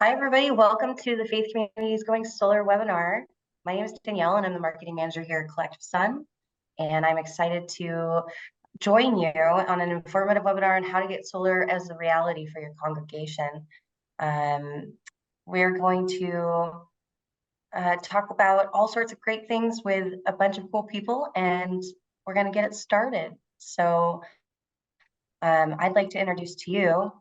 Hi, everybody. Welcome to the Faith Communities Going Solar webinar. My name is Danielle, and I'm the marketing manager here at CollectiveSun. And I'm excited to join you on an informative webinar on how to get solar as a reality for your congregation. We're going to talk about all sorts of great things with a bunch of cool people, and we're going to get it started. So I'd like to introduce to you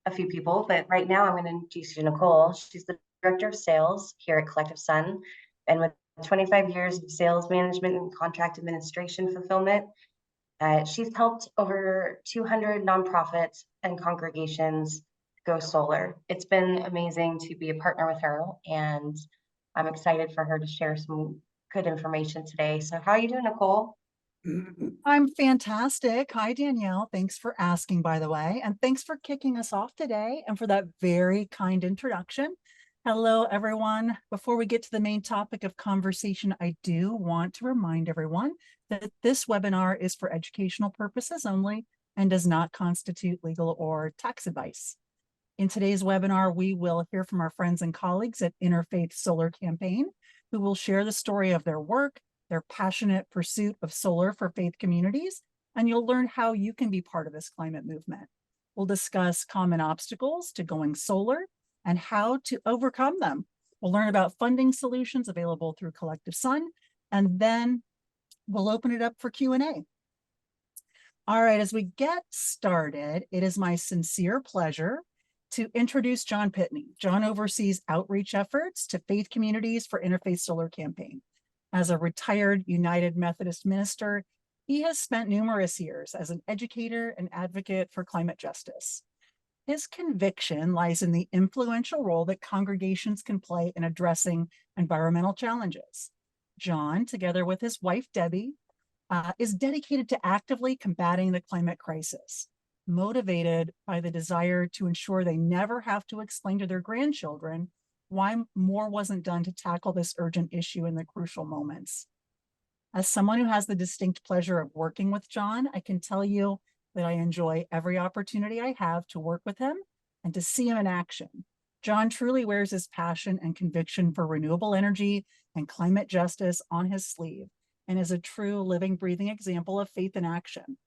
a few people, but right now I'm going to introduce you to Nicole. She's the director of sales here at CollectiveSun, and with 25 years of sales management and contract administration fulfillment, she's helped over 200 nonprofits and congregations go solar. It's been amazing to be a partner with her, and I'm excited for her to share some good information today. So how are you doing, Nicole? I'm fantastic. Hi, Danielle. Thanks for asking, by the way, and thanks for kicking us off today and for that very kind introduction. Hello, everyone. Before we get to the main topic of conversation, I do want to remind everyone that this webinar is for educational purposes only and does not constitute legal or tax advice. In today's webinar, we will hear from our friends and colleagues at Interfaith Solar Campaign, who will share the story of their work, their passionate pursuit of solar for faith communities, and you'll learn how you can be part of this climate movement. We'll discuss common obstacles to going solar and how to overcome them. We'll learn about funding solutions available through CollectiveSun, and then we'll open it up for Q&A. All right, as we get started, it is my sincere pleasure to introduce John Pitney. John oversees outreach efforts to faith communities for Interfaith Solar Campaign. As a retired United Methodist minister, he has spent numerous years as an educator and advocate for climate justice. His conviction lies in the influential role that congregations can play in addressing environmental challenges. John, together with his wife, Debbie, is dedicated to actively combating the climate crisis, motivated by the desire to ensure they never have to explain to their grandchildren why more wasn't done to tackle this urgent issue in the crucial moments. As someone who has the distinct pleasure of working with John, I can tell you that I enjoy every opportunity I have to work with him and to see him in action. John truly wears his passion and conviction for renewable energy and climate justice on his sleeve and is a true living, breathing example of faith in action.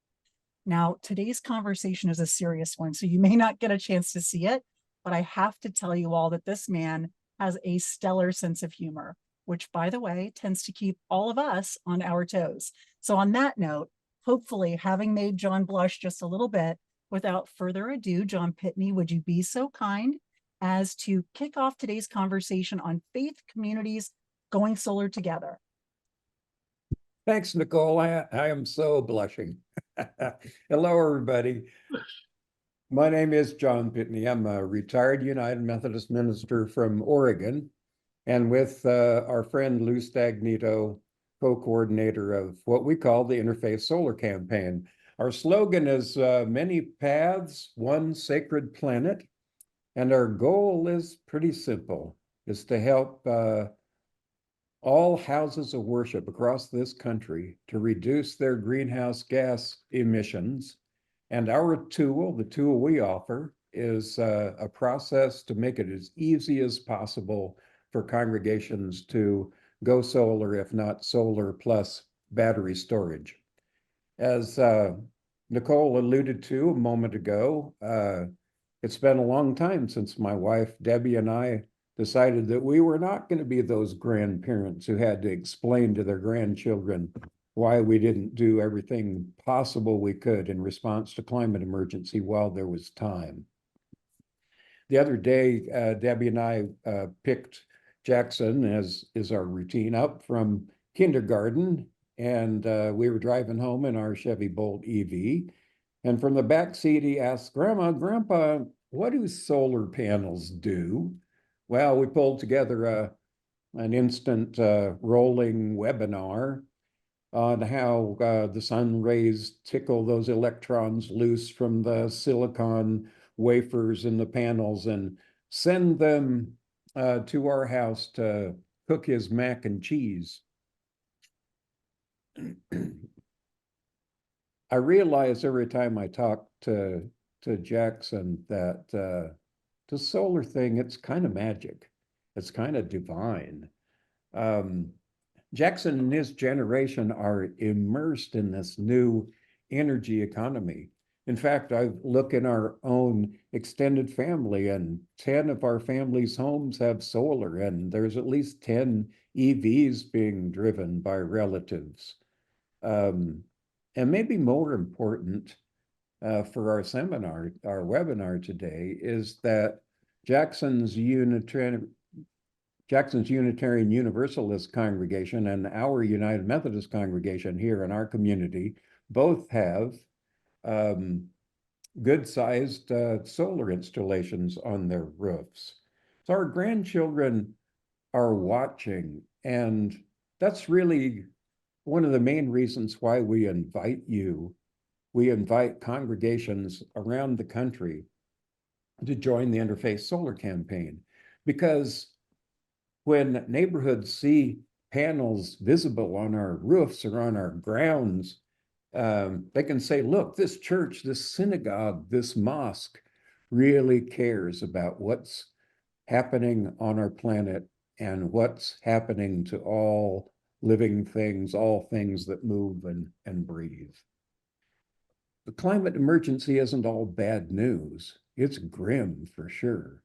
Now, today's conversation is a serious one, so you may not get a chance to see it, but I have to tell you all that this man has a stellar sense of humor, which, by the way, tends to keep all of us on our toes. So on that note, hopefully having made John blush just a little bit, without further ado, John Pitney, would you be so kind as to kick off today's conversation on faith communities going solar together? Thanks, Nicole. I am so blushing. Hello, everybody. My name is John Pitney. I'm a retired United Methodist minister from Oregon, and with our friend Lou Stagnito, co-coordinator of what we call the Interfaith Solar Campaign. Our slogan is many paths, one sacred planet, and our goal is pretty simple, is to help all houses of worship across this country to reduce their greenhouse gas emissions. And our tool, the tool we offer, is a process to make it as easy as possible for congregations to go solar, if not solar plus battery storage. As Nicole alluded to a moment ago, it's been a long time since my wife, Debbie, and I decided that we were not going to be those grandparents who had to explain to their grandchildren why we didn't do everything possible we could in response to climate emergency while there was time. The other day, Debbie and I picked Jackson, as is our routine, up from kindergarten, and we were driving home in our Chevy Bolt EV. And from the back seat, he asked, Grandpa, what do solar panels do? Well, we pulled together an instant rolling webinar on how the sun rays tickle those electrons loose from the silicon wafers in the panels and send them to our house to cook his mac and cheese. I realize every time I talk to Jackson that the solar thing, it's kind of magic. It's kind of divine. Jackson and his generation are immersed in this new energy economy. In fact, I look in our own extended family, and 10 of our family's homes have solar, and there's at least 10 EVs being driven by relatives. And maybe more important for our seminar, our webinar today, is that Jackson's Unitarian Universalist congregation and our United Methodist congregation here in our community both have good-sized solar installations on their roofs. So our grandchildren are watching, and that's really one of the main reasons why we invite congregations around the country to join the Interfaith Solar Campaign, because when neighborhoods see panels visible on our roofs or on our grounds, they can say, look, this church, this synagogue, this mosque really cares about what's happening on our planet and what's happening to all living things, all things that move and breathe. The climate emergency isn't all bad news. It's grim for sure.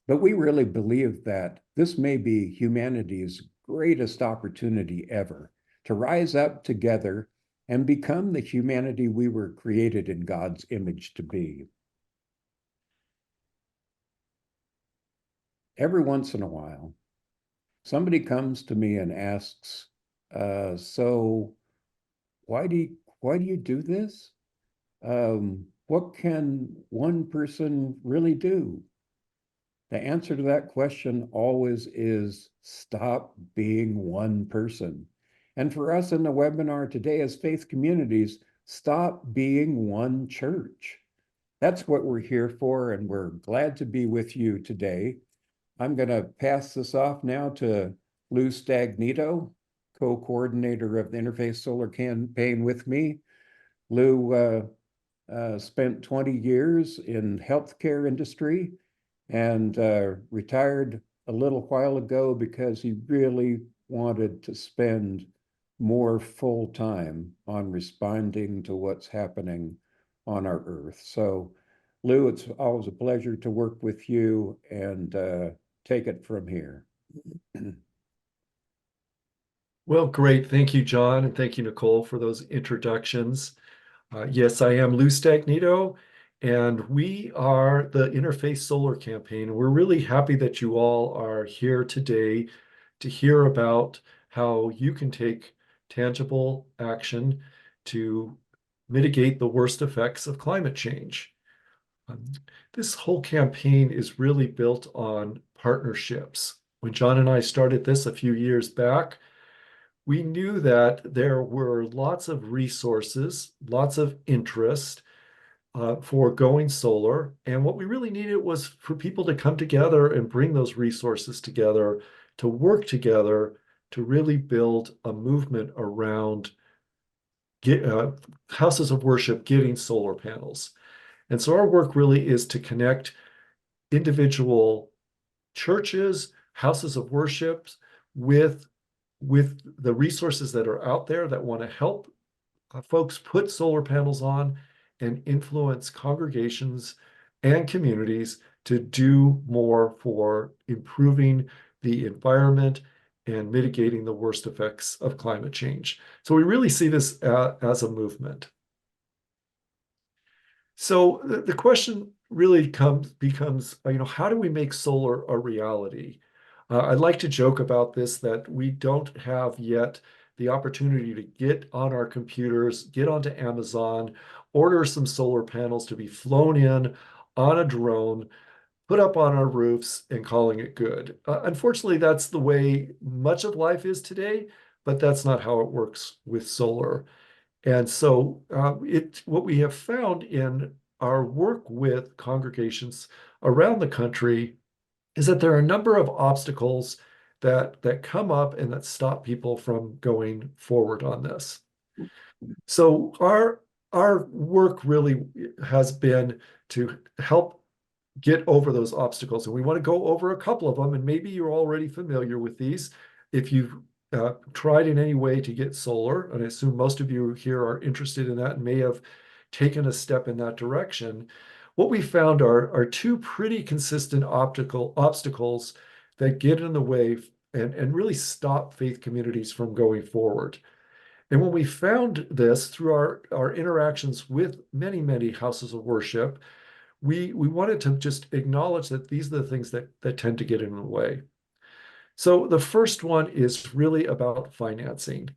But we really believe that this may be humanity's greatest opportunity ever to rise up together and become the humanity we were created in God's image to be. Every once in a while, somebody comes to me and asks, so why do you do this? What can one person really do? The answer to that question always is stop being one person. And for us in the webinar today as faith communities, stop being one church. That's what we're here for, and we're glad to be with you today. I'm going to pass this off now to Lou Stagnito, co-coordinator of the Interfaith Solar Campaign with me. Lou spent 20 years in healthcare industry and retired a little while ago because he really wanted to spend more full time on responding to what's happening on our earth. So Lou, it's always a pleasure to work with you, and take it from here. Well, great. Thank you, John, and thank you, Nicole, for those introductions. Yes, I am Lou Stagnito, and we are the Interfaith Solar Campaign. We're really happy that you all are here today to hear about how you can take tangible action to mitigate the worst effects of climate change. This whole campaign is really built on partnerships. When John and I started this a few years back, we knew that there were lots of resources, lots of interest for going solar. And what we really needed was for people to come together and bring those resources together, to work together, to really build a movement around houses of worship getting solar panels. And so our work really is to connect individual churches, houses of worship with the resources that are out there that want to help folks put solar panels on and influence congregations and communities to do more for improving the environment and mitigating the worst effects of climate change. So we really see this as a movement. So the question really becomes, how do we make solar a reality? I'd like to joke about this, that we don't have yet the opportunity to get on our computers, get onto Amazon, order some solar panels to be flown in on a drone, put up on our roofs, and calling it good. Unfortunately, that's the way much of life is today, but that's not how it works with solar. And so what we have found in our work with congregations around the country is that there are a number of obstacles that come up and that stop people from going forward on this. So our work really has been to help get over those obstacles. And we want to go over a couple of them, and maybe you're already familiar with these. If you've tried in any way to get solar, and I assume most of you here are interested in that and may have taken a step in that direction, what we found are two pretty consistent obstacles that get in the way and really stop faith communities from going forward. And when we found this through our interactions with many, many houses of worship, we wanted to just acknowledge that these are the things that tend to get in the way. So the first one is really about financing.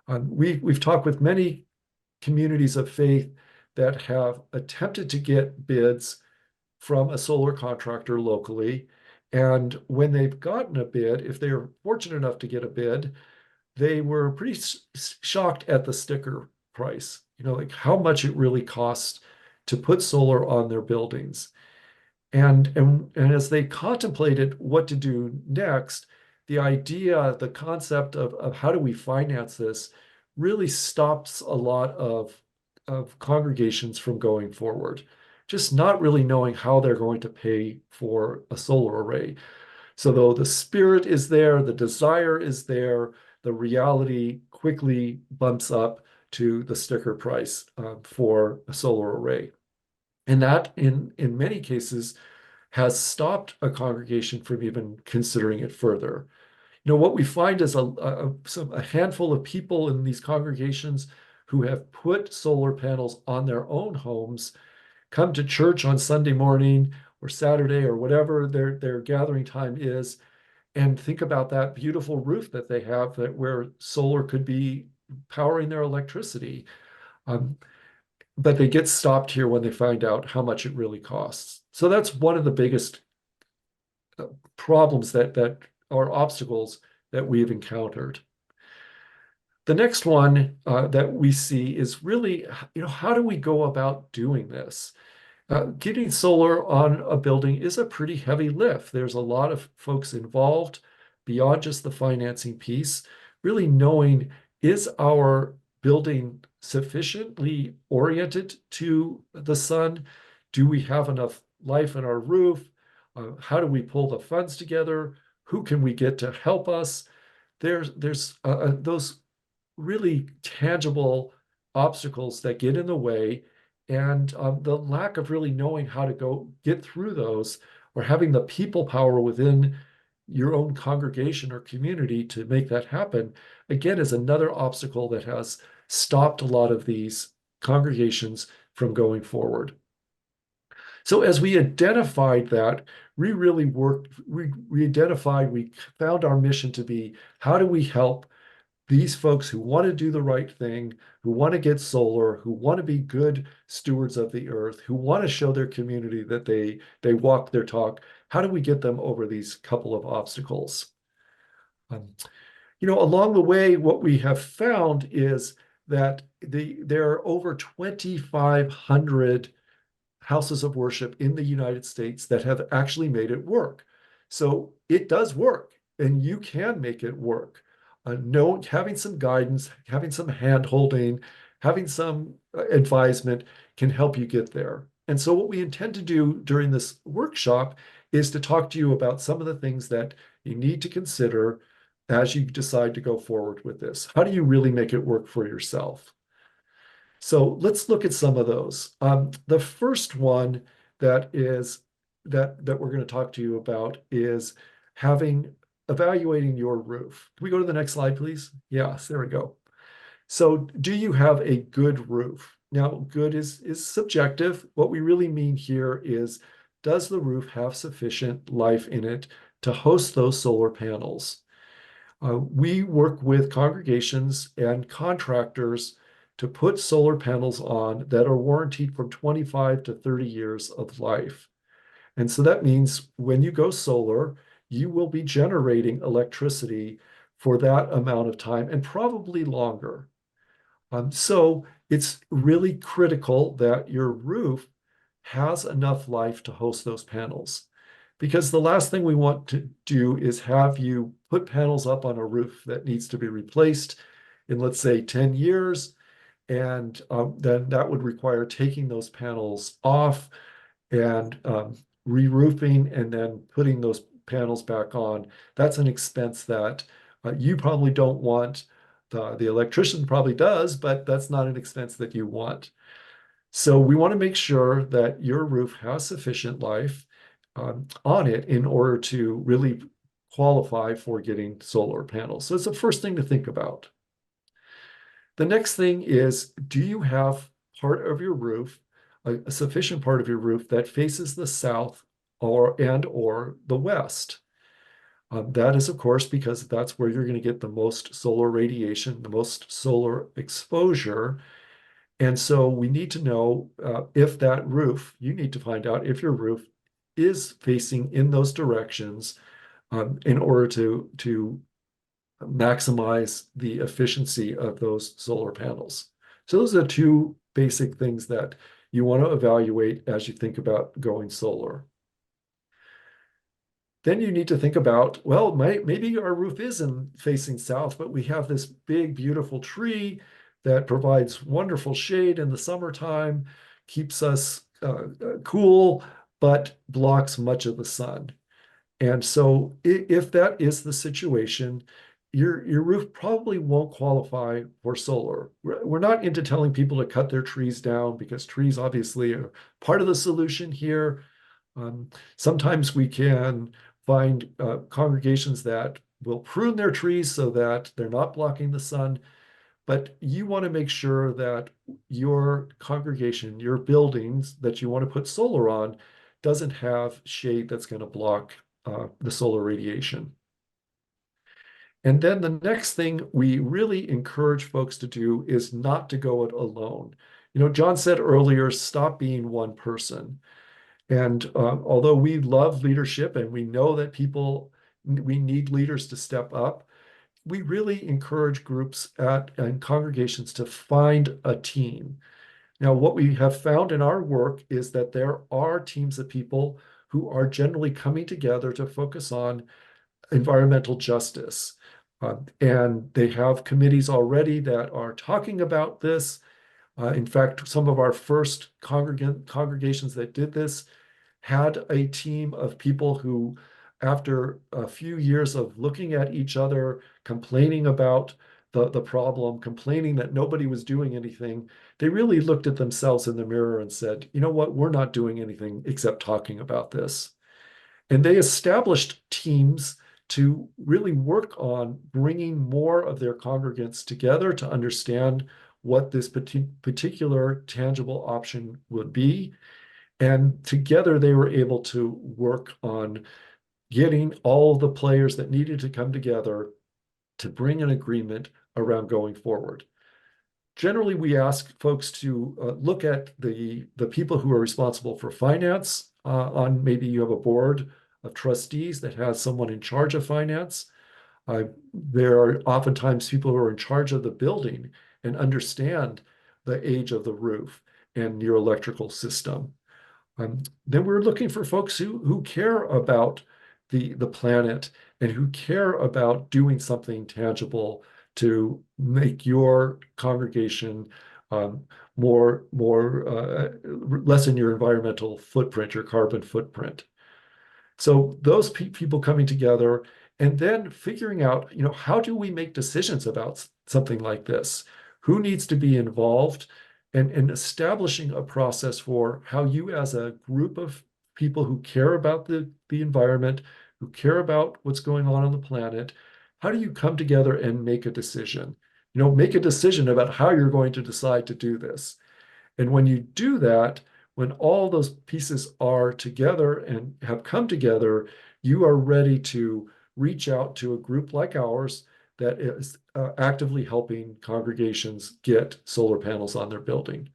We've talked with many communities of faith that have attempted to get bids from a solar contractor locally. And when they've gotten a bid, if they are fortunate enough to get a bid, they were pretty shocked at the sticker price, like how much it really costs to put solar on their buildings. And as they contemplated what to do next, the concept of how do we finance this really stops a lot of congregations from going forward, just not really knowing how they're going to pay for a solar array. So though the spirit is there, the desire is there, the reality quickly bumps up to the sticker price for a solar array. And that, in many cases, has stopped a congregation from even considering it further. What we find is a handful of people in these congregations who have put solar panels on their own homes come to church on Sunday morning or Saturday or whatever their gathering time is, and think about that beautiful roof that they have where solar could be powering their electricity. But they get stopped here when they find out how much it really costs. So that's one of the biggest problems that are obstacles that we've encountered. The next one that we see is really, how do we go about doing this? Getting solar on a building is a pretty heavy lift. There's a lot of folks involved beyond just the financing piece, really knowing, is our building sufficiently oriented to the sun? Do we have enough life in our roof? How do we pull the funds together? Who can we get to help us? There's those really tangible obstacles that get in the way, and the lack of really knowing how to go get through those, or having the people power within your own congregation or community to make that happen, again, is another obstacle that has stopped a lot of these congregations from going forward. So as we identified that, we really worked, we found our mission to be, how do we help these folks who want to do the right thing, who want to get solar, who want to be good stewards of the earth, who want to show their community that they walk their talk? How do we get them over these couple of obstacles? Along the way, what we have found is that there are over 2,500 houses of worship in the United States that have actually made it work. So it does work, and you can make it work. Having some guidance, having some hand-holding, having some advisement can help you get there. And so what we intend to do during this workshop is to talk to you about some of the things that you need to consider as you decide to go forward with this. How do you really make it work for yourself? So let's look at some of those. The first one that we're going to talk to you about is evaluating your roof. Can we go to the next slide, please? Yes, there we go. So do you have a good roof? Now, good is subjective. What we really mean here is, does the roof have sufficient life in it to host those solar panels? We work with congregations and contractors to put solar panels on that are warranted from 25 to 30 years of life. And so that means when you go solar, you will be generating electricity for that amount of time and probably longer. So it's really critical that your roof has enough life to host those panels, because the last thing we want to do is have you put panels up on a roof that needs to be replaced in, let's say, 10 years. And then that would require taking those panels off and re-roofing and then putting those panels back on, that's an expense that you probably don't want. The electrician probably does, but that's not an expense that you want. So we want to make sure that your roof has sufficient life on it in order to really qualify for getting solar panels. So it's the first thing to think about. The next thing is, do you have part of your roof, a sufficient part of your roof that faces the south or the west? That is, of course, because that's where you're going to get the most solar radiation, the most solar exposure. And so we need to know if that roof, you need to find out if your roof is facing in those directions in order to maximize the efficiency of those solar panels. So those are the two basic things that you want to evaluate as you think about going solar. Then you need to think about, well, maybe our roof isn't facing south, but we have this big, beautiful tree that provides wonderful shade in the summertime, keeps us cool, but blocks much of the sun. And so if that is the situation, your roof probably won't qualify for solar. We're not into telling people to cut their trees down because trees obviously are part of the solution here. Sometimes we can find congregations that will prune their trees so that they're not blocking the sun. But you want to make sure that your congregation, your buildings that you want to put solar on, doesn't have shade that's going to block the solar radiation. And then the next thing we really encourage folks to do is not to go it alone. You know, John said earlier, stop being one person. And although we love leadership and we know that we need leaders to step up, we really encourage groups and congregations to find a team. Now, what we have found in our work is that there are teams of people who are generally coming together to focus on environmental justice. And they have committees already that are talking about this. In fact, some of our first congregations that did this had a team of people who, after a few years of looking at each other, complaining about the problem, complaining that nobody was doing anything, they really looked at themselves in the mirror and said, you know what, we're not doing anything except talking about this. And they established teams to really work on bringing more of their congregants together to understand what this particular tangible option would be. And together they were able to work on getting all the players that needed to come together to bring an agreement around going forward. Generally, we ask folks to look at the people who are responsible for finance. On maybe you have a board of trustees that has someone in charge of finance. There are oftentimes people who are in charge of the building and understand the age of the roof and your electrical system. Then we're looking for folks who care about the planet and who care about doing something tangible to make your congregation lessen your environmental footprint, your carbon footprint. So those people coming together and then figuring out, you know, how do we make decisions about something like this? Who needs to be involved? And establishing a process for how you, as a group of people who care about the environment, who care about what's going on the planet, how do you come together and make a decision? You know, make a decision about how you're going to decide to do this. And when you do that, when all those pieces are together and have come together, you are ready to reach out to a group like ours that is actively helping congregations get solar panels on their building.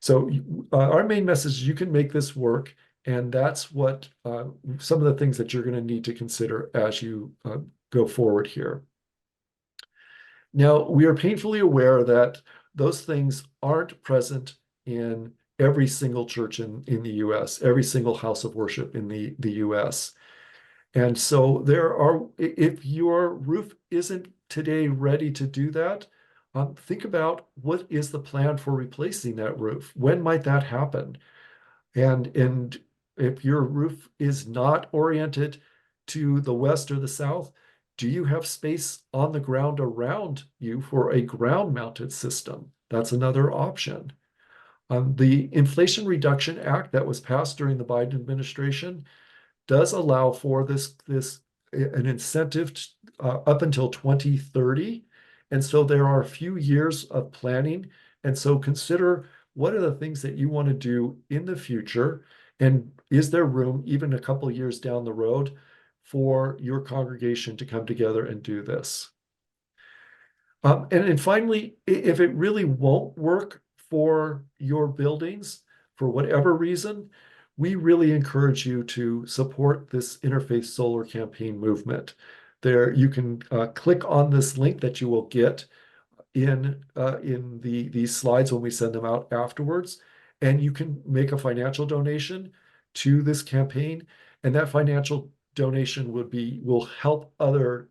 So our main message is you can make this work, and that's what some of the things that you're going to need to consider as you go forward here. Now, we are painfully aware that those things aren't present in every single church in the US, every single house of worship in the US. And so if your roof isn't today ready to do that, think about what is the plan for replacing that roof? When might that happen? And if your roof is not oriented to the west or the south, do you have space on the ground around you for a ground-mounted system? That's another option. The Inflation Reduction Act that was passed during the Biden administration does allow for an incentive up until 2030. And so there are a few years of planning. And so consider, what are the things that you want to do in the future? And is there room, even a couple of years down the road, for your congregation to come together and do this? And finally, if it really won't work for your buildings, for whatever reason, we really encourage you to support this Interfaith Solar Campaign movement. There, you can click on this link that you will get in these slides when we send them out afterwards, and you can make a financial donation to this campaign, and that financial donation will help other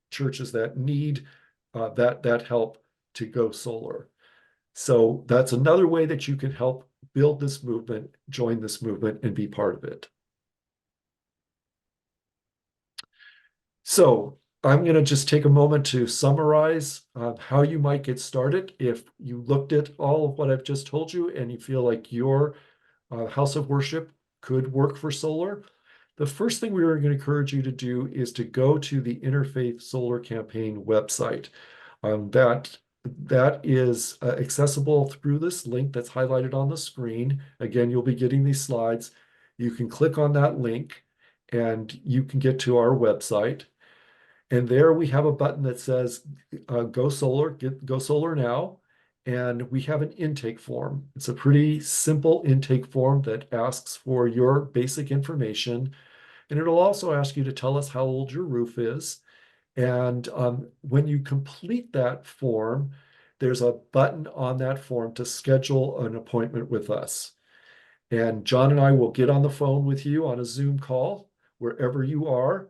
churches that need that help to go solar. So that's another way that you can help build this movement, join this movement, and be part of it. So I'm going to just take a moment to summarize how you might get started if you looked at all of what I've just told you and you feel like your house of worship could work for solar. The first thing we are going to encourage you to do is to go to the Interfaith Solar Campaign website. That is accessible through this link that's highlighted on the screen. Again, you'll be getting these slides. You can click on that link and you can get to our website. And there we have a button that says go solar, go solar now. And we have an intake form. It's a pretty simple intake form that asks for your basic information. And it'll also ask you to tell us how old your roof is. And when you complete that form, there's a button on that form to schedule an appointment with us. And John and I will get on the phone with you on a Zoom call wherever you are.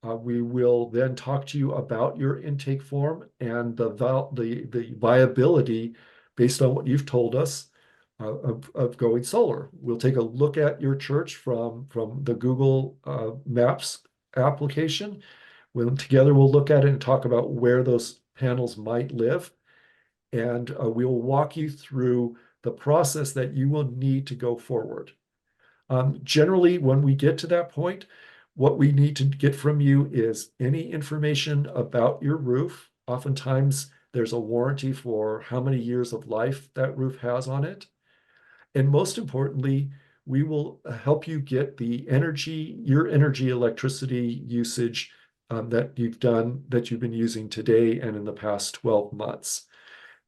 We will then talk to you about your intake form and the viability based on what you've told us of going solar. We'll take a look at your church from the Google Maps application. Together we'll look at it and talk about where those panels might live. And we will walk you through the process that you will need to go forward. Generally, when we get to that point, what we need to get from you is any information about your roof. Oftentimes, there's a warranty for how many years of life that roof has on it. And most importantly, we will help you get your energy electricity usage that you've been using today and in the past 12 months.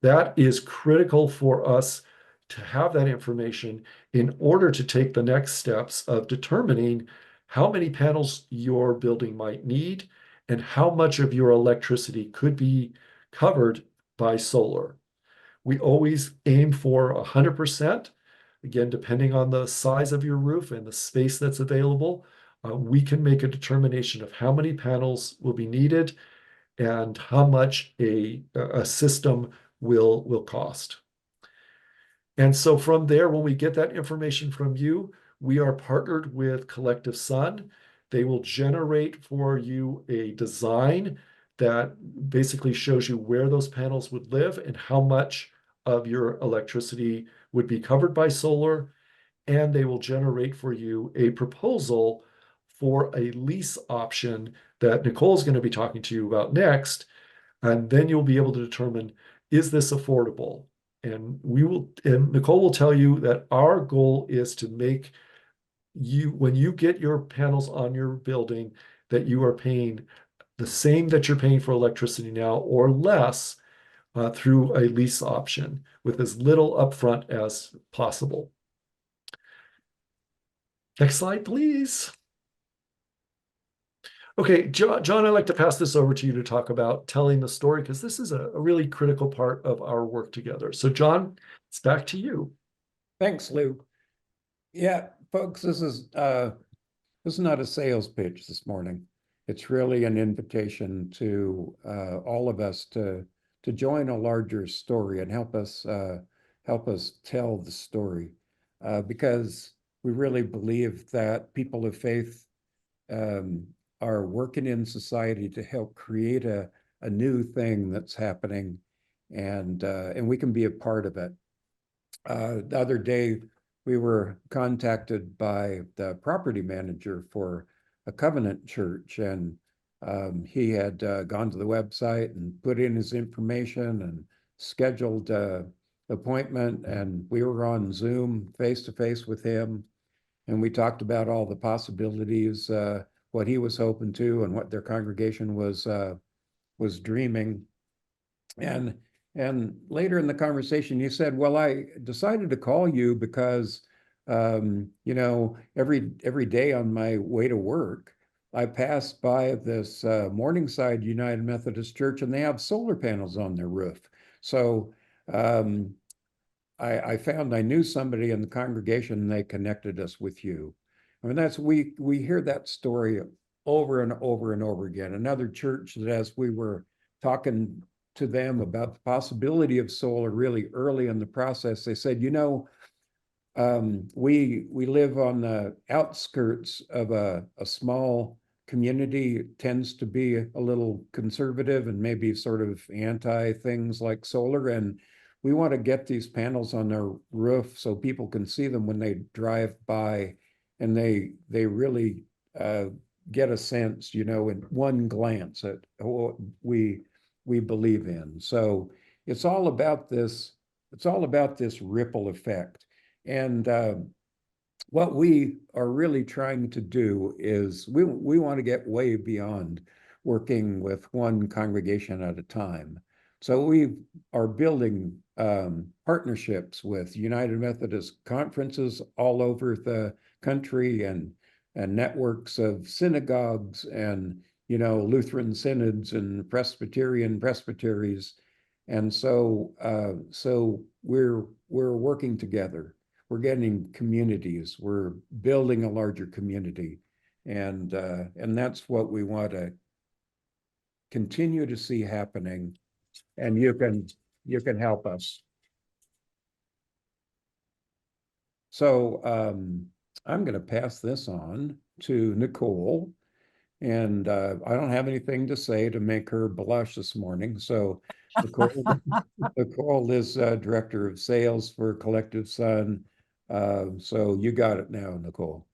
That is critical for us to have that information in order to take the next steps of determining how many panels your building might need and how much of your electricity could be covered by solar. We always aim for 100%. Again, depending on the size of your roof and the space that's available, we can make a determination of how many panels will be needed and how much a system will cost. And so from there, when we get that information from you, we are partnered with CollectiveSun. They will generate for you a design that basically shows you where those panels would live and how much of your electricity would be covered by solar. And they will generate for you a proposal for a lease option that Nicole's going to be talking to you about next. And then you'll be able to determine, is this affordable? And Nicole will tell you that our goal is to make you, when you get your panels on your building, that you are paying the same that you're paying for electricity now or less through a lease option with as little upfront as possible. Next slide, please. Okay, John, I'd like to pass this over to you to talk about telling the story, because this is a really critical part of our work together. So John, it's back to you. Thanks, Lou. Yeah, folks, this is not a sales pitch this morning. It's really an invitation to all of us to join a larger story and help us tell the story, because we really believe that people of faith are working in society to help create a new thing that's happening, and we can be a part of it. The other day, we were contacted by the property manager for a Covenant church, and he had gone to the website and put in his information and scheduled an appointment, and we were on Zoom face to face with him, and we talked about all the possibilities, what he was hoping to, and what their congregation was dreaming. And later in the conversation, he said, "Well, I decided to call you because, you know, every day on my way to work, I pass by this Morningside United Methodist Church, and they have solar panels on their roof. So I found I knew somebody in the congregation, and they connected us with you." I mean, we hear that story over and over and over again. Another church that, as we were talking to them about the possibility of solar really early in the process, they said, "You know, we live on the outskirts of a small community. It tends to be a little conservative and maybe sort of anti things like solar, and we want to get these panels on their roof so people can see them when they drive by, and they really get a sense, you know, in one glance at what we believe in." So it's all about this. It's all about this ripple effect. And what we are really trying to do is we want to get way beyond working with one congregation at a time. So we are building partnerships with United Methodist conferences all over the country, and networks of synagogues, and, you know, Lutheran synods and Presbyterian presbyteries. And so we're working together. We're getting communities. We're building a larger community, and that's what we want to continue to see happening. And you can help us. So I'm going to pass this on to Nicole, and I don't have anything to say to make her blush this morning. So Nicole is Director of Sales for CollectiveSun. So you got it now, Nicole.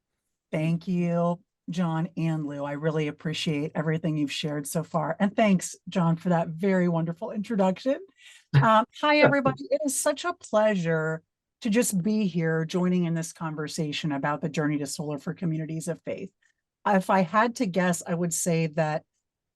Thank you, John and Lou. I really appreciate everything you've shared so far. And thanks, John, for that very wonderful introduction. Hi, everybody. It is such a pleasure to just be here joining in this conversation about the journey to solar for communities of faith. If I had to guess, I would say that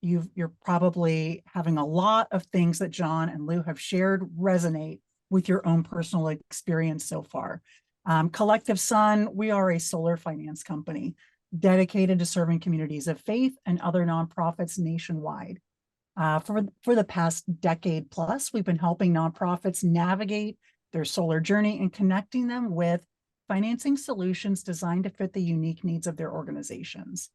you're probably having a lot of things that John and Lou have shared resonate with your own personal experience so far. CollectiveSun, we are a solar finance company dedicated to serving communities of faith and other nonprofits nationwide. For the past decade plus, we've been helping nonprofits navigate their solar journey and connecting them with financing solutions designed to fit the unique needs of their organizations.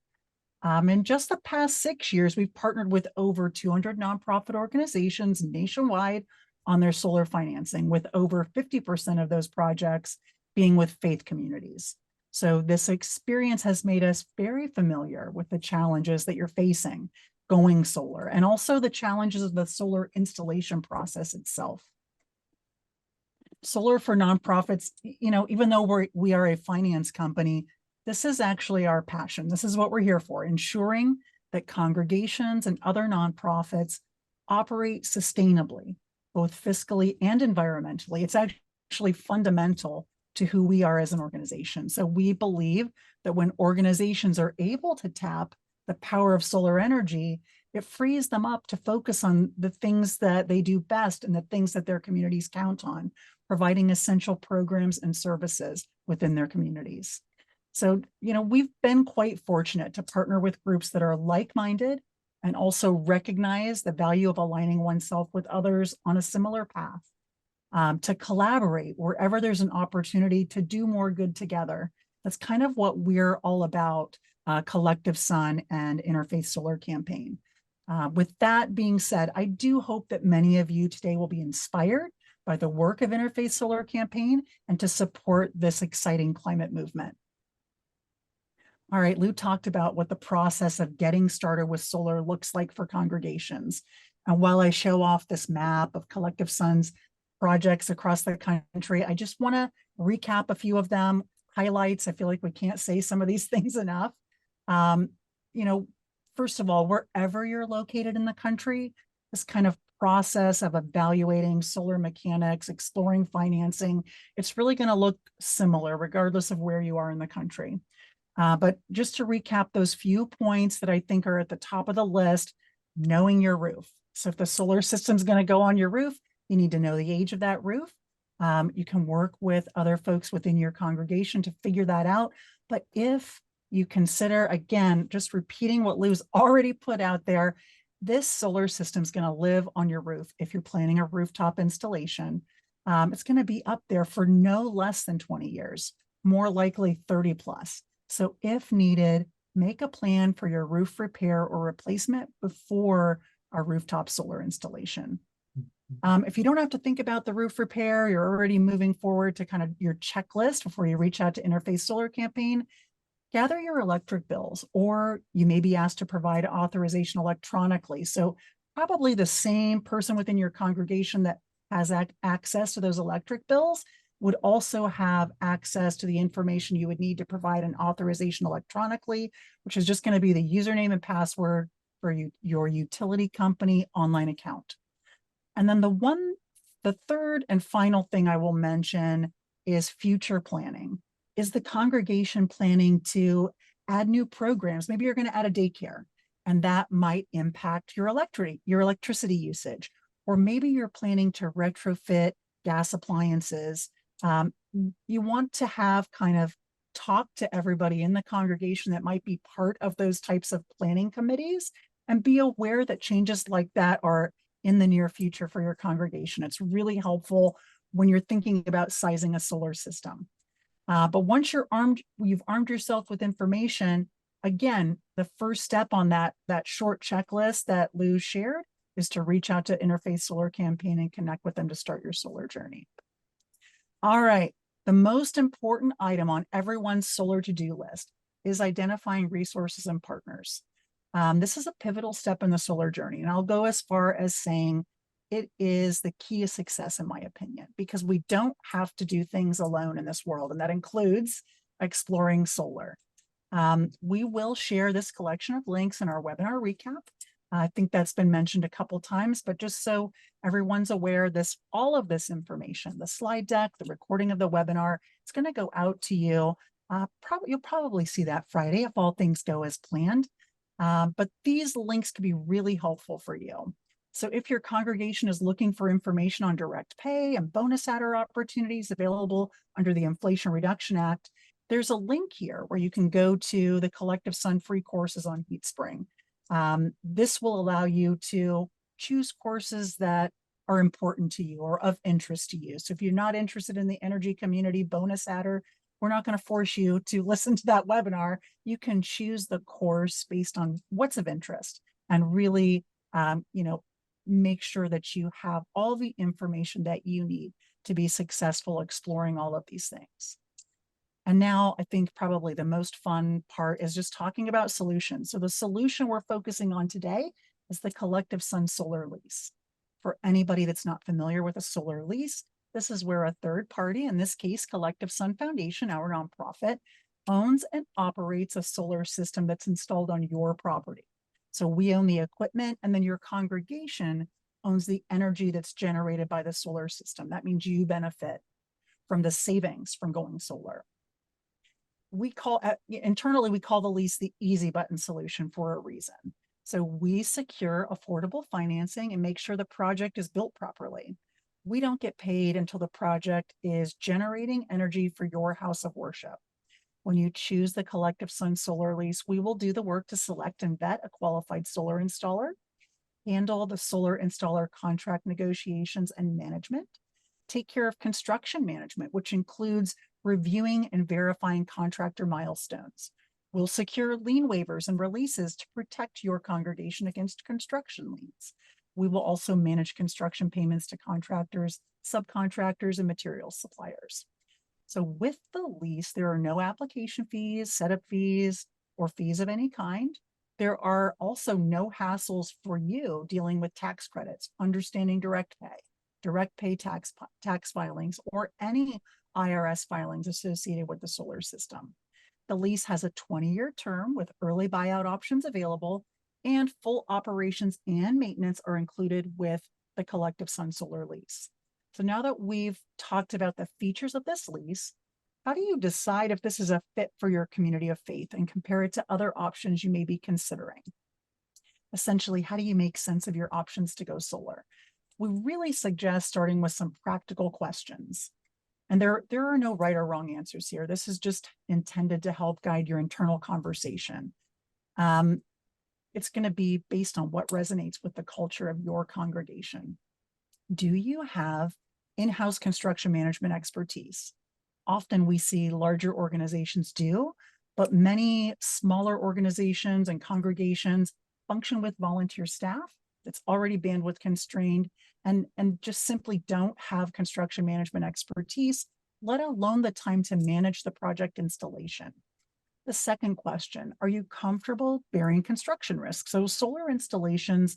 In just the past 6 years, we've partnered with over 200 nonprofit organizations nationwide on their solar financing, with over 50% of those projects being with faith communities. So this experience has made us very familiar with the challenges that you're facing going solar, and also the challenges of the solar installation process itself. Solar for nonprofits, you know, even though we are a finance company, this is actually our passion. This is what we're here for, ensuring that congregations and other nonprofits operate sustainably, both fiscally and environmentally. It's actually fundamental to who we are as an organization. So we believe that when organizations are able to tap the power of solar energy, it frees them up to focus on the things that they do best and the things that their communities count on, providing essential programs and services within their communities. So, you know, we've been quite fortunate to partner with groups that are like-minded and also recognize the value of aligning oneself with others on a similar path, to collaborate wherever there's an opportunity to do more good together. That's kind of what we're all about, CollectiveSun and Interfaith Solar Campaign. With that being said, I do hope that many of you today will be inspired by the work of Interfaith Solar Campaign and to support this exciting climate movement. All right, Lou talked about what the process of getting started with solar looks like for congregations. And while I show off this map of CollectiveSun's projects across the country, I just want to recap a few of them, highlights. I feel like we can't say some of these things enough. Um, you know, first of all, wherever you're located in the country, this kind of process of evaluating solar mechanics, exploring financing, it's really going to look similar regardless of where you are in the country. But just to recap those few points that I think are at the top of the list, knowing your roof. So if the solar system is going to go on your roof, you need to know the age of that roof. You can work with other folks within your congregation to figure that out. But if you consider, again, just repeating what Lou's already put out there, this solar system is going to live on your roof. If you're planning a rooftop installation, it's going to be up there for no less than 20 years, more likely 30 plus. So if needed, make a plan for your roof repair or replacement before a rooftop solar installation. If you don't have to think about the roof repair, you're already moving forward to kind of your checklist before you reach out to Interfaith Solar Campaign, gather your electric bills, or you may be asked to provide authorization electronically. So probably the same person within your congregation that has access to those electric bills would also have access to the information you would need to provide an authorization electronically, which is just going to be the username and password for your utility company online account. And then the third and final thing I will mention is future planning. Is the congregation planning to add new programs? Maybe you're going to add a daycare, and that might impact your electricity usage. Or maybe you're planning to retrofit gas appliances. You want to have kind of talk to everybody in the congregation that might be part of those types of planning committees and be aware that changes like that are in the near future for your congregation. It's really helpful when you're thinking about sizing a solar system. But once you've armed yourself with information, again, the first step on that short checklist that Lou shared is to reach out to Interfaith Solar Campaign and connect with them to start your solar journey. All right, the most important item on everyone's solar to-do list is identifying resources and partners. This is a pivotal step in the solar journey, and I'll go as far as saying it is the key to success, in my opinion, because we don't have to do things alone in this world, and that includes exploring solar. We will share this collection of links in our webinar recap. I think that's been mentioned a couple times, but just so everyone's aware, all of this information, the slide deck, the recording of the webinar, it's going to go out to you. You'll probably see that Friday if all things go as planned. But these links can be really helpful for you. So if your congregation is looking for information on direct pay and bonus adder opportunities available under the Inflation Reduction Act, there's a link here where you can go to the CollectiveSun free courses on HeatSpring. This will allow you to choose courses that are important to you or of interest to you. So if you're not interested in the energy community bonus adder, we're not going to force you to listen to that webinar. You can choose the course based on what's of interest and really, make sure that you have all the information that you need to be successful exploring all of these things. And now I think probably the most fun part is just talking about solutions. So the solution we're focusing on today is the CollectiveSun Solar Lease. For anybody that's not familiar with a solar lease, this is where a third party, in this case, CollectiveSun Foundation, our nonprofit, owns and operates a solar system that's installed on your property. So we own the equipment, and then your congregation owns the energy that's generated by the solar system. That means you benefit from the savings from going solar. Internally, we call the lease the easy button solution for a reason. So we secure affordable financing and make sure the project is built properly. We don't get paid until the project is generating energy for your house of worship. When you choose the CollectiveSun Solar Lease, we will do the work to select and vet a qualified solar installer, handle the solar installer contract negotiations and management, take care of construction management, which includes reviewing and verifying contractor milestones. We'll secure lien waivers and releases to protect your congregation against construction liens. We will also manage construction payments to contractors, subcontractors, and materials suppliers. So with the lease, there are no application fees, setup fees, or fees of any kind. There are also no hassles for you dealing with tax credits, understanding direct pay tax filings, or any IRS filings associated with the solar system. The lease has a 20-year term with early buyout options available, and full operations and maintenance are included with the CollectiveSun Solar lease. So now that we've talked about the features of this lease, how do you decide if this is a fit for your community of faith and compare it to other options you may be considering? Essentially, how do you make sense of your options to go solar? We really suggest starting with some practical questions. And there are no right or wrong answers here. This is just intended to help guide your internal conversation. It's going to be based on what resonates with the culture of your congregation. Do you have in-house construction management expertise? Often we see larger organizations do, but many smaller organizations and congregations function with volunteer staff that's already bandwidth constrained and just simply don't have construction management expertise, let alone the time to manage the project installation. The second question, are you comfortable bearing construction risks? So solar installations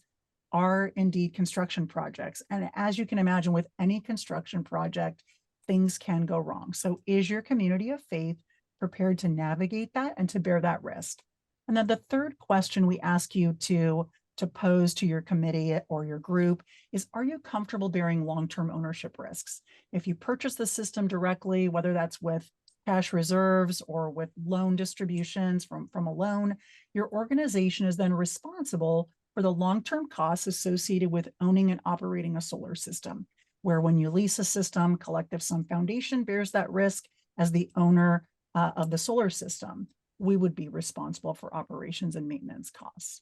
are indeed construction projects. And as you can imagine, with any construction project, things can go wrong. So is your community of faith prepared to navigate that and to bear that risk? And then the third question we ask you to pose to your committee or your group is, are you comfortable bearing long-term ownership risks? If you purchase the system directly, whether that's with cash reserves or with loan distributions from a loan, your organization is then responsible for the long-term costs associated with owning and operating a solar system, where when you lease a system, CollectiveSun Foundation bears that risk as the owner of the solar system. We would be responsible for operations and maintenance costs.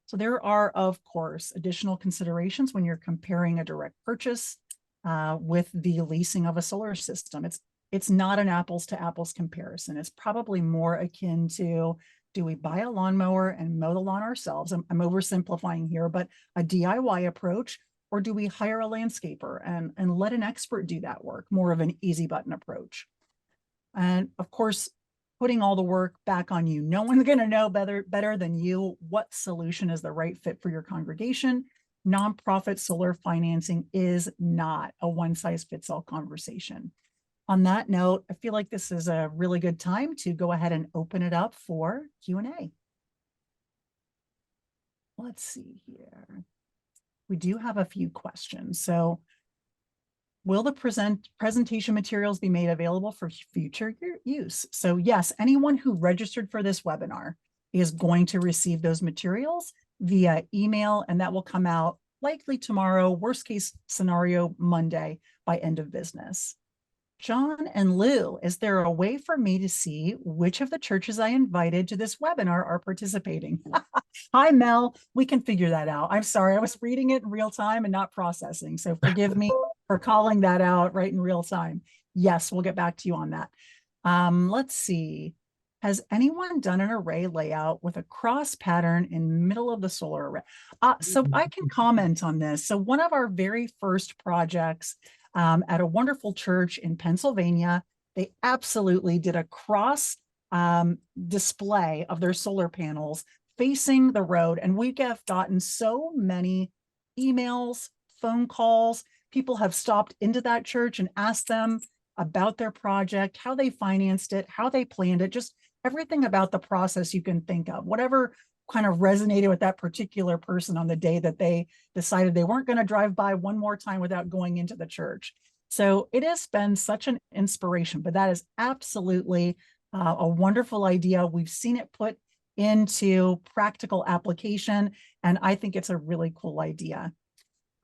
So there are, of course, additional considerations when you're comparing a direct purchase with the leasing of a solar system. It's not an apples to apples comparison. It's probably more akin to, do we buy a lawnmower and mow the lawn ourselves? I'm oversimplifying here, but a DIY approach, or do we hire a landscaper and let an expert do that work? More of an easy button approach. And of course, putting all the work back on you. No one's going to know better than you what solution is the right fit for your congregation. Nonprofit solar financing is not a one-size-fits-all conversation. On that note, I feel like this is a really good time to go ahead and open it up for Q&A. Let's see here. We do have a few questions. So, will the presentation materials be made available for future use? So yes, anyone who registered for this webinar is going to receive those materials via email, and that will come out likely tomorrow, worst case scenario, Monday by end of business. John and Lou, is there a way for me to see which of the churches I invited to this webinar are participating? Hi, Mel. We can figure that out. I'm sorry. I was reading it in real time and not processing. So forgive me for calling that out right in real time. Yes, we'll get back to you on that. Let's see. Has anyone done an array layout with a cross pattern in middle of the solar array? So I can comment on this. So one of our very first projects at a wonderful church in Pennsylvania, they absolutely did a cross display of their solar panels facing the road. And we have gotten so many emails, phone calls. People have stopped into that church and asked them about their project, how they financed it, how they planned it, just everything about the process you can think of, whatever kind of resonated with that particular person on the day that they decided they weren't going to drive by one more time without going into the church. So it has been such an inspiration, but that is absolutely a wonderful idea. We've seen it put into practical application, and I think it's a really cool idea.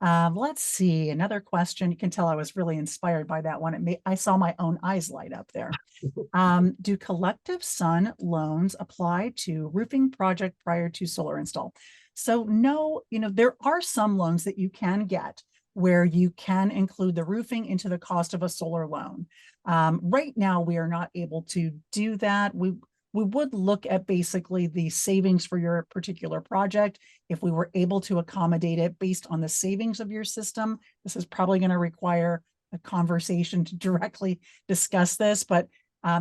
Let's see, another question. You can tell I was really inspired by that one. I saw my own eyes light up there. Do CollectiveSun loans apply to roofing project prior to solar install? So no, there are some loans that you can get where you can include the roofing into the cost of a solar loan. Right now, we are not able to do that. We would look at basically the savings for your particular project. If we were able to accommodate it based on the savings of your system, this is probably going to require a conversation to directly discuss this, but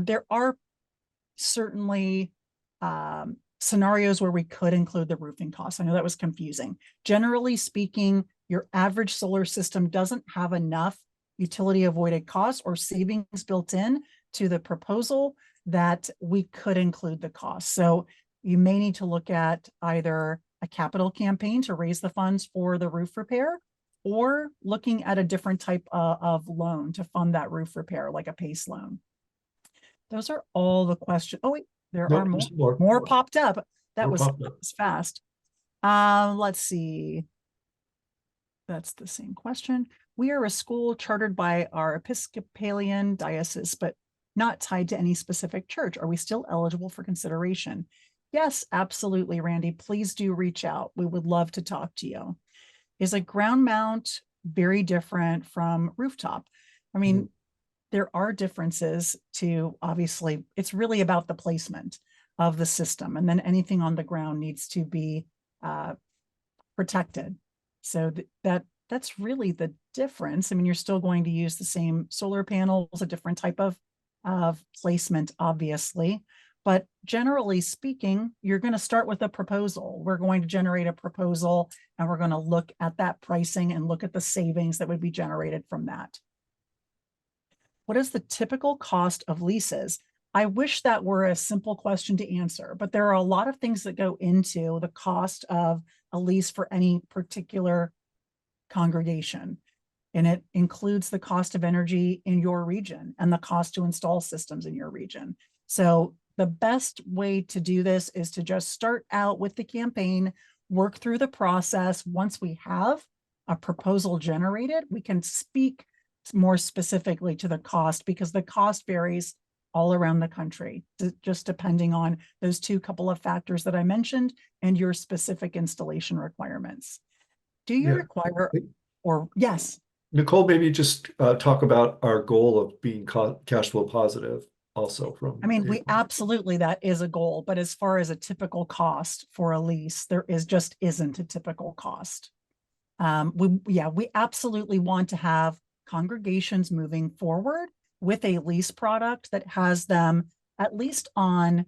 there are certainly scenarios where we could include the roofing costs. I know that was confusing. Generally speaking, your average solar system doesn't have enough utility avoided costs or savings built in to the proposal that we could include the cost. So you may need to look at either a capital campaign to raise the funds for the roof repair, or looking at a different type of loan to fund that roof repair, like a PACE loan. Those are all the questions. Oh wait, there are there's more popped up. That was fast. Let's see. That's the same question. We are a school chartered by our Episcopalian diocese, but not tied to any specific church. Are we still eligible for consideration? Yes, absolutely, Randy. Please do reach out. We would love to talk to you. Is a ground mount very different from rooftop? I mean, there are differences to, obviously, it's really about the placement of the system. And then anything on the ground needs to be protected. So that's really the difference. I mean, you're still going to use the same solar panels, a different type of placement, obviously. But generally speaking, you're going to start with a proposal. We're going to generate a proposal, and we're going to look at that pricing and look at the savings that would be generated from that. What is the typical cost of leases? I wish that were a simple question to answer, but there are a lot of things that go into the cost of a lease for any particular congregation. And it includes the cost of energy in your region and the cost to install systems in your region. So the best way to do this is to just start out with the campaign, work through the process. Once we have a proposal generated, we can speak more specifically to the cost, because the cost varies all around the country, just depending on those couple of factors that I mentioned and your specific installation requirements. Do you require, or yes? Nicole, maybe just talk about our goal of being cash flow positive also from. I mean, we absolutely, that is a goal, but as far as a typical cost for a lease, there isn't a typical cost. We absolutely want to have congregations moving forward with a lease product that has them at least on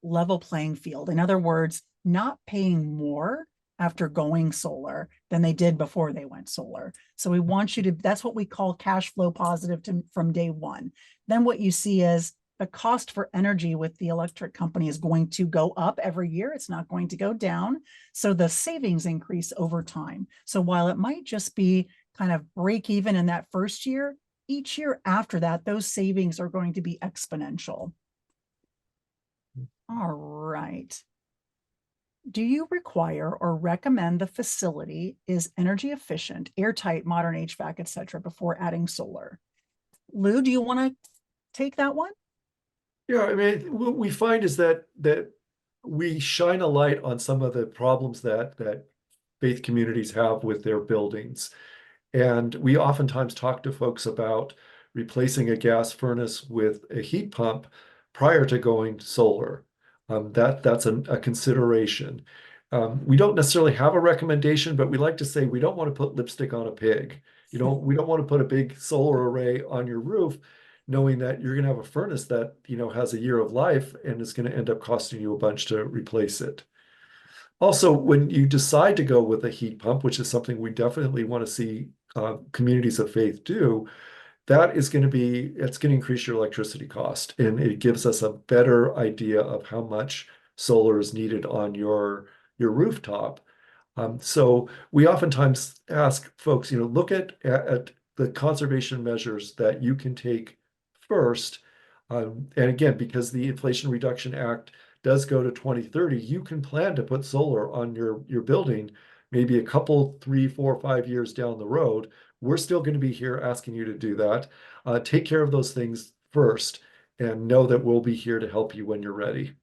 level playing field. In other words, not paying more after going solar than they did before they went solar. So we want you to, that's what we call cash flow positive from day one. Then what you see is the cost for energy with the electric company is going to go up every year. It's not going to go down. So the savings increase over time. So while it might just be kind of break even in that first year, each year after that, those savings are going to be exponential. All right. Do you require or recommend the facility is energy efficient, airtight, modern HVAC, etc., before adding solar? Lou, do you want to take that one? Yeah, I mean, what we find is that we shine a light on some of the problems that faith communities have with their buildings. And we oftentimes talk to folks about replacing a gas furnace with a heat pump prior to going solar. That's a consideration. We don't necessarily have a recommendation, but we like to say we don't want to put lipstick on a pig. We don't want to put a big solar array on your roof, knowing that you're going to have a furnace that has a year of life and is going to end up costing you a bunch to replace it. Also, when you decide to go with a heat pump, which is something we definitely want to see communities of faith do, it's going to increase your electricity cost, and it gives us a better idea of how much solar is needed on your rooftop. So we oftentimes ask folks, look at the conservation measures that you can take first. And again, because the Inflation Reduction Act does go to 2030, you can plan to put solar on your building maybe a couple, 3, 4, 5 years down the road. We're still going to be here asking you to do that. Take care of those things first and know that we'll be here to help you when you're ready.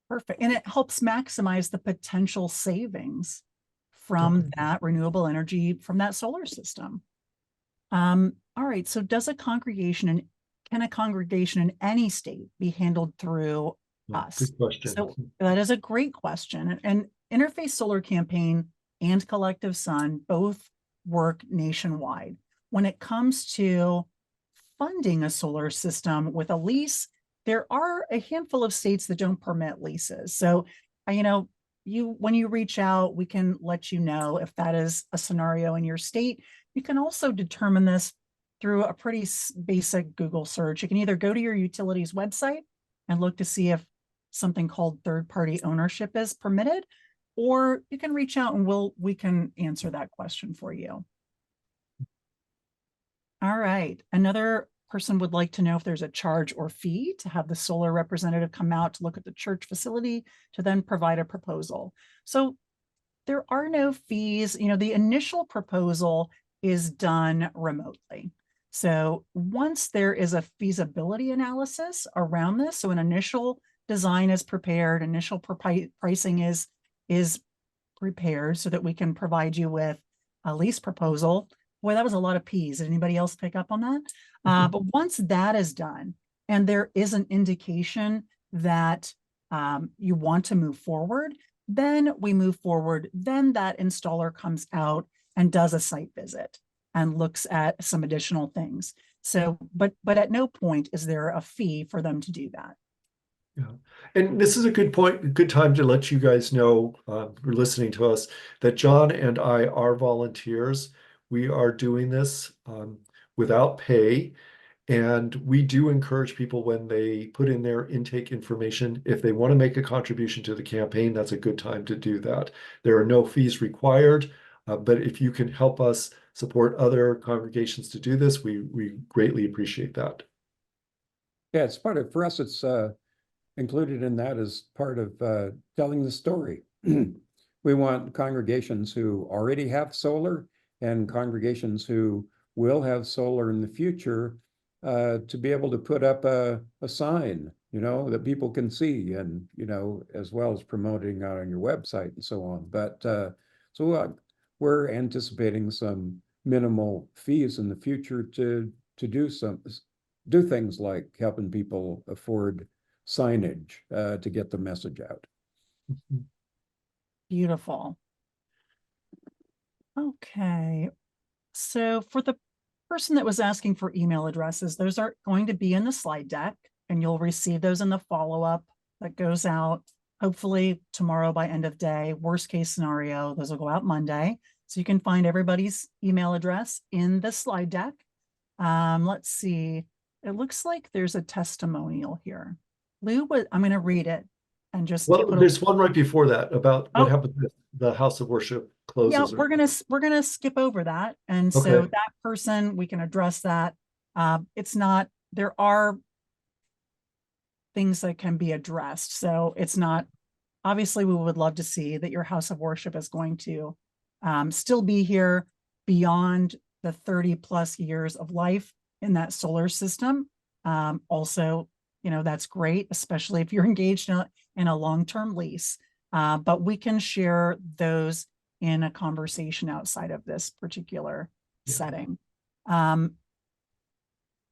Perfect. And it helps maximize the potential savings from that renewable energy from that solar system. All right. So can a congregation in any state be handled through us? Good question. So that is a great question. And Interfaith Solar Campaign and CollectiveSun both work nationwide. When it comes to funding a solar system with a lease, there are a handful of states that don't permit leases. So, you know, when you reach out, we can let you know if that is a scenario in your state. You can also determine this through a pretty basic Google search. You can either go to your utilities website and look to see if something called third-party ownership is permitted, or you can reach out and we can answer that question for you. All right, another person would like to know if there's a charge or fee to have the solar representative come out to look at the church facility to then provide a proposal. So there are no fees. You know, the initial proposal is done remotely. So once there is a feasibility analysis around this, so an initial design is prepared, initial pricing is prepared so that we can provide you with a lease proposal. Boy, that was a lot of P's. Did anybody else pick up on that? But once that is done and there is an indication that you want to move forward, then we move forward. Then that installer comes out and does a site visit and looks at some additional things. So, but at no point is there a fee for them to do that. Yeah. And this is a good point, a good time to let you guys know, who are listening to us, that John and I are volunteers. We are doing this without pay. And we do encourage people when they put in their intake information, if they want to make a contribution to the campaign, that's a good time to do that. There are no fees required, but if you can help us support other congregations to do this, we greatly appreciate that. Yeah, it's part of, for us, it's included in that as part of telling the story. We want congregations who already have solar and congregations who will have solar in the future to be able to put up a sign, you know, that people can see, and, you know, as well as promoting out on your website and so on. But so we're anticipating some minimal fees in the future to do things like helping people afford signage to get the message out. Beautiful. Okay. So for the person that was asking for email addresses, those are going to be in the slide deck, and you'll receive those in the follow-up that goes out hopefully tomorrow by end of day. Worst case scenario, those will go out Monday. So you can find everybody's email address in the slide deck. Let's see. It looks like there's a testimonial here. Lou, I'm going to read it and just there's one right before that about what happened if the house of worship closes. Yeah, we're gonna skip over that, and so that person, we can address that. It's not, there are things that can be addressed, so it's not, obviously we would love to see that your house of worship is going to still be here beyond the 30+ years of life in that solar system. Also, you know, that's great, especially if you're engaged in a long-term lease. But we can share those in a conversation outside of this particular setting. All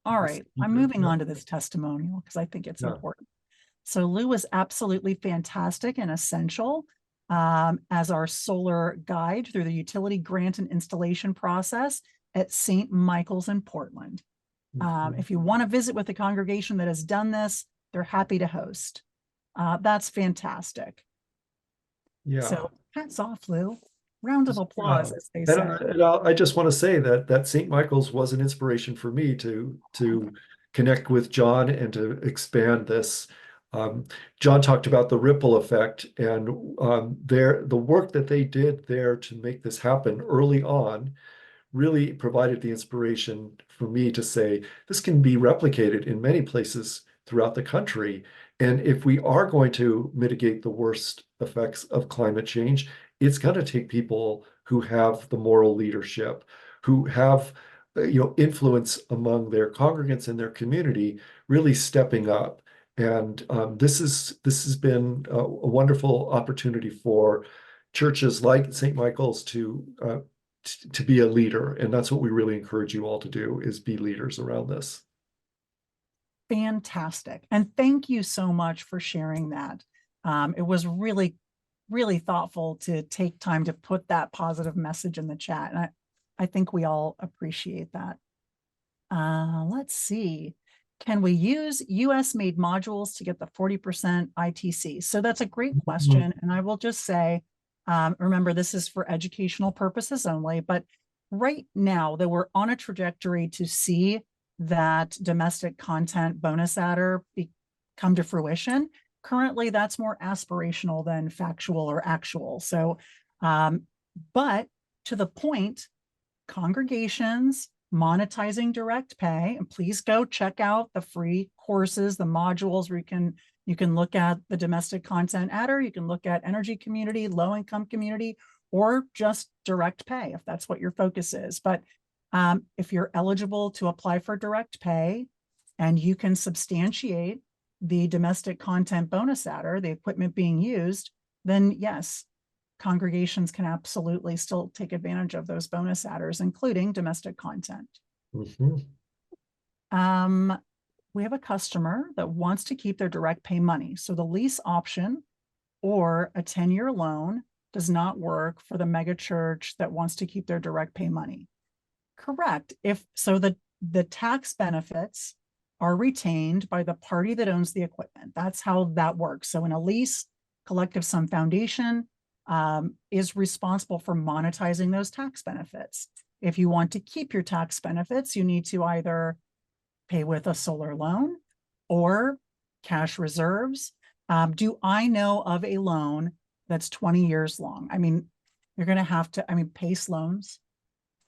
right, I'm moving on to this testimonial because I think it's important. So Lou was absolutely fantastic and essential as our solar guide through the utility grant and installation process at St. Michael's in Portland. If you want to visit with a congregation that has done this, they're happy to host. That's fantastic. Yeah. So hats off, Lou. Round of applause, as they say. And I just want to say that St. Michael's was an inspiration for me to connect with John and to expand this. John talked about the ripple effect, and the work that they did there to make this happen early on really provided the inspiration for me to say this can be replicated in many places throughout the country. And if we are going to mitigate the worst effects of climate change, it's going to take people who have the moral leadership, who have influence among their congregants and their community, really stepping up. And this has been a wonderful opportunity for churches like St. Michael's to be a leader. And that's what we really encourage you all to do, is be leaders around this. Fantastic. And thank you so much for sharing that. It was really, really thoughtful to take time to put that positive message in the chat. And I think we all appreciate that. Let's see. can we use US made modules to get the 40% ITC? So that's a great question. And I will just say, remember, this is for educational purposes only, but right now that we're on a trajectory to see that domestic content bonus adder come to fruition. Currently, that's more aspirational than factual or actual. So, but to the point, congregations monetizing direct pay, and please go check out the free courses, the modules where you can look at the domestic content adder, you can look at energy community, low income community, or just direct pay if that's what your focus is. But if you're eligible to apply for direct pay and you can substantiate the domestic content bonus adder, the equipment being used, then yes, congregations can absolutely still take advantage of those bonus adders, including domestic content. Mhm. We have a customer that wants to keep their direct pay money. So the lease option or a 10-year loan does not work for the mega church that wants to keep their direct pay money. Correct. If so, the tax benefits are retained by the party that owns the equipment. That's how that works. So in a lease, CollectiveSun Foundation is responsible for monetizing those tax benefits. If you want to keep your tax benefits, you need to either pay with a solar loan or cash reserves. Do I know of a loan that's 20 years long? I mean, you're going to have to, PACE loans.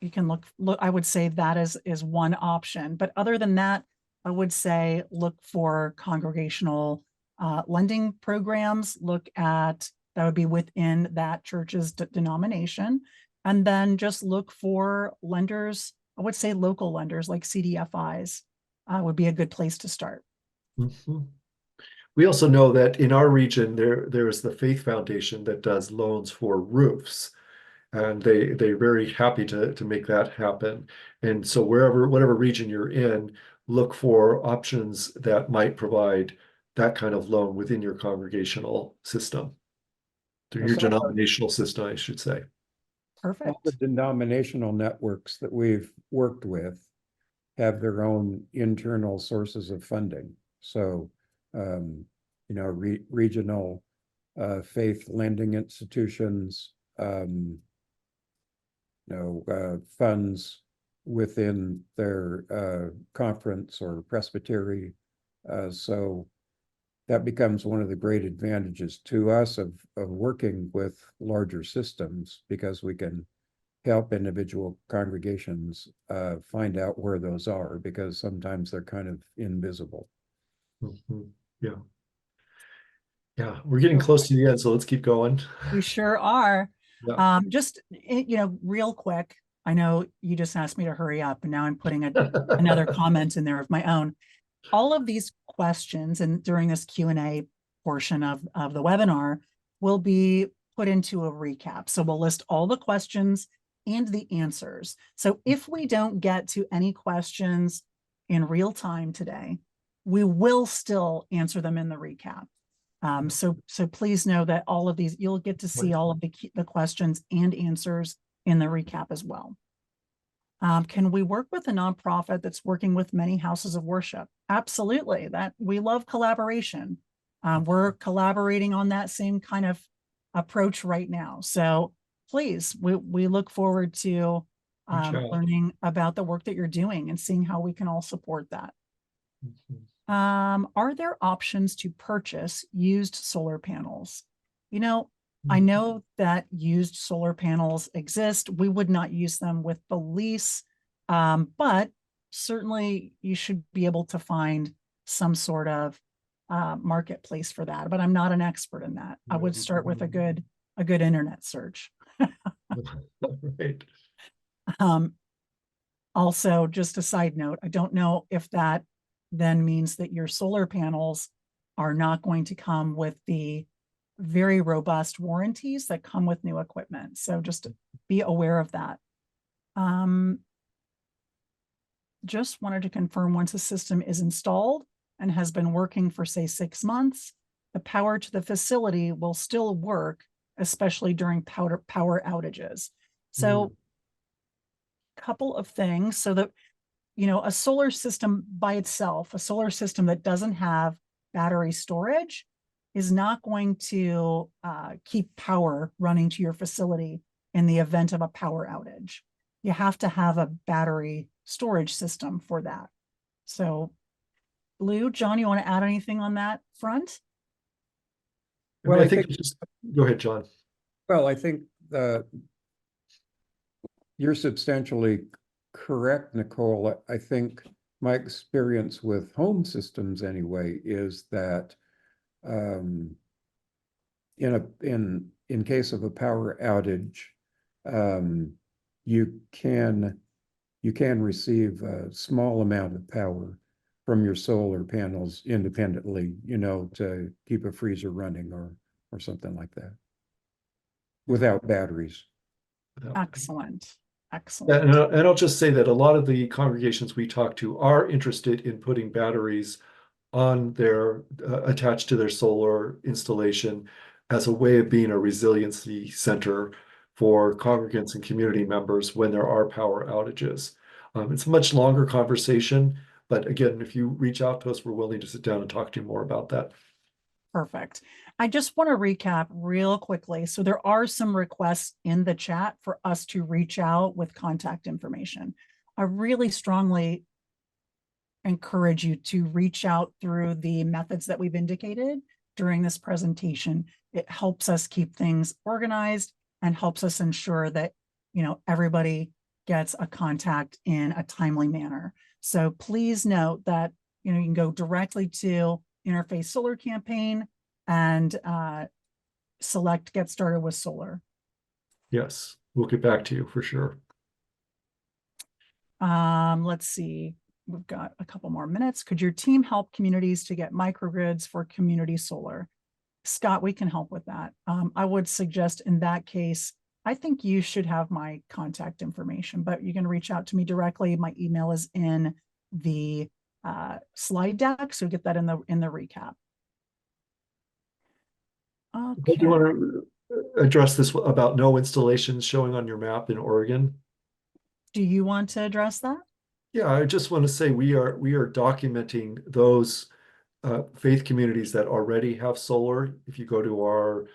You can look, I would say that is one option. But other than that, I would say look for congregational lending programs. Look at, that would be within that church's denomination. And then just look for lenders, I would say local lenders like CDFIs would be a good place to start. Mhm. We also know that in our region, there is the Faith Foundation that does loans for roofs. And they're very happy to make that happen. And so whatever region you're in, look for options that might provide that kind of loan within your congregational system, through your denominational system, I should say. Perfect. All the denominational networks that we've worked with have their own internal sources of funding. So, regional faith lending institutions, funds within their conference or presbytery. So that becomes one of the great advantages to us of working with larger systems, because we can help individual congregations find out where those are, because sometimes they're kind of invisible. Mhm. Yeah. Yeah, we're getting close to the end, so let's keep going. We sure are. Yeah. Just, real quick, I know you just asked me to hurry up, and now I'm putting another comment in there of my own. All of these questions, and during this Q&A portion of the webinar, will be put into a recap. So we'll list all the questions and the answers. So if we don't get to any questions in real time today, we will still answer them in the recap. So please know that all of these, you'll get to see all of the questions and answers in the recap as well. Can we work with a nonprofit that's working with many houses of worship? Absolutely. That we love collaboration. We're collaborating on that same kind of approach right now. So please, we look forward to learning about the work that you're doing and seeing how we can all support that. Mhm. Are there options to purchase used solar panels? I know that used solar panels exist. We would not use them with the lease, but certainly you should be able to find some sort of marketplace for that. But I'm not an expert in that. I would start with a good internet search. Right. Also, just a side note, I don't know if that then means that your solar panels are not going to come with the very robust warranties that come with new equipment. So just be aware of that. Just wanted to confirm, once a system is installed and has been working for, say, 6 months, the power to the facility will still work, especially during power outages. So couple of things, so that you know, a solar system by itself, a solar system that doesn't have battery storage is not going to keep power running to your facility in the event of a power outage. You have to have a battery storage system for that. So, Lou, John, you want to add anything on that front? Well, I think just go ahead, John. Well, I think you're substantially correct, Nicole. I think my experience with home systems anyway is that in case of a power outage, you can receive a small amount of power from your solar panels independently, you know, to keep a freezer running or something like that without batteries. Excellent. Yeah, Excellent. and I'll just say that a lot of the congregations we talk to are interested in putting batteries on their attached to their solar installation as a way of being a resiliency center for congregants and community members when there are power outages. It's a much longer conversation, but again, if you reach out to us, we're willing to sit down and talk to you more about that. Perfect. I just want to recap real quickly. So there are some requests in the chat for us to reach out with contact information. I really strongly encourage you to reach out through the methods that we've indicated during this presentation. It helps us keep things organized and helps us ensure that, you know, everybody gets a contact in a timely manner. So please note that, you know, you can go directly to Interfaith Solar Campaign and select Get Started with Solar. Yes, we'll get back to you for sure. Let's see. We've got a couple more minutes. Could your team help communities to get microgrids for community solar? Scott, we can help with that. I would suggest in that case, I think you should have my contact information, but you can reach out to me directly. My email is in the slide deck, so get that in the recap. Okay. Do you want to address this about no installations showing on your map in Oregon? Do you want to address that? Yeah, I just want to say we are documenting those faith communities that already have solar. If you go to our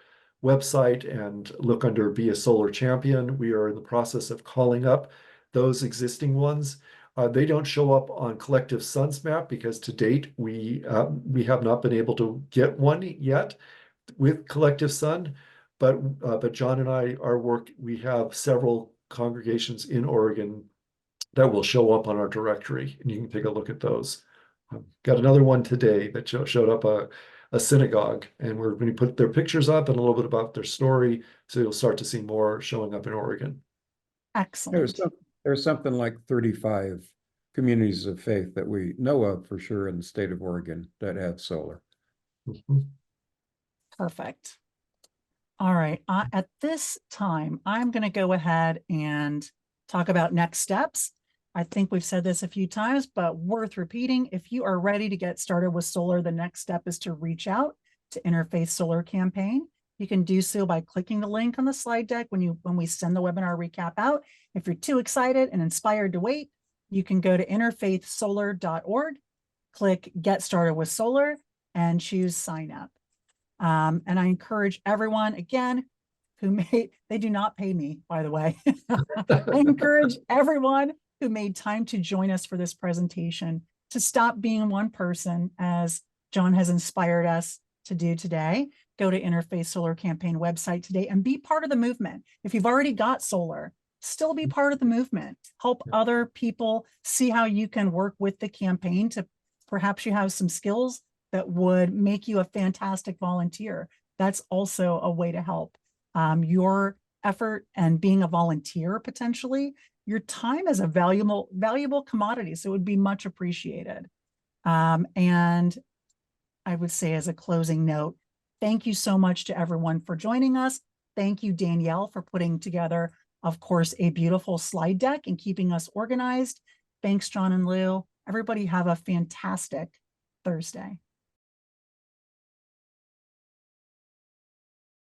website and look under Be a Solar Champion, we are in the process of calling up those existing ones. They don't show up on CollectiveSun's map because to date we have not been able to get one yet with CollectiveSun. But John and I, we have several congregations in Oregon that will show up on our directory, and you can take a look at those. Got another one today that showed up a synagogue, and we're going to put their pictures up and a little bit about their story, so you'll start to see more showing up in Oregon. Excellent. There's something like 35 communities of faith that we know of for sure in the state of Oregon that have solar. Mm-hmm. Perfect. All right. At this time, I'm going to go ahead and talk about next steps. I think we've said this a few times, but worth repeating. If you are ready to get started with solar, the next step is to reach out to Interfaith Solar Campaign. You can do so by clicking the link on the slide deck when we send the webinar recap out. If you're too excited and inspired to wait, you can go to interfaithsolar.org, click Get Started with Solar, and choose Sign Up. And I encourage everyone, again, they do not pay me, by the way. I encourage everyone who made time to join us for this presentation to stop being one person, as John has inspired us to do today. Go to Interfaith Solar Campaign website today and be part of the movement. If you've already got solar, still be part of the movement. Help other people see how you can work with the campaign to perhaps you have some skills that would make you a fantastic volunteer. That's also a way to help. Your effort and being a volunteer, potentially, your time is a valuable commodity, so it would be much appreciated. And I would say as a closing note, thank you so much to everyone for joining us. Thank you, Danielle, for putting together, of course, a beautiful slide deck and keeping us organized. Thanks, John and Lou. Everybody have a fantastic Thursday.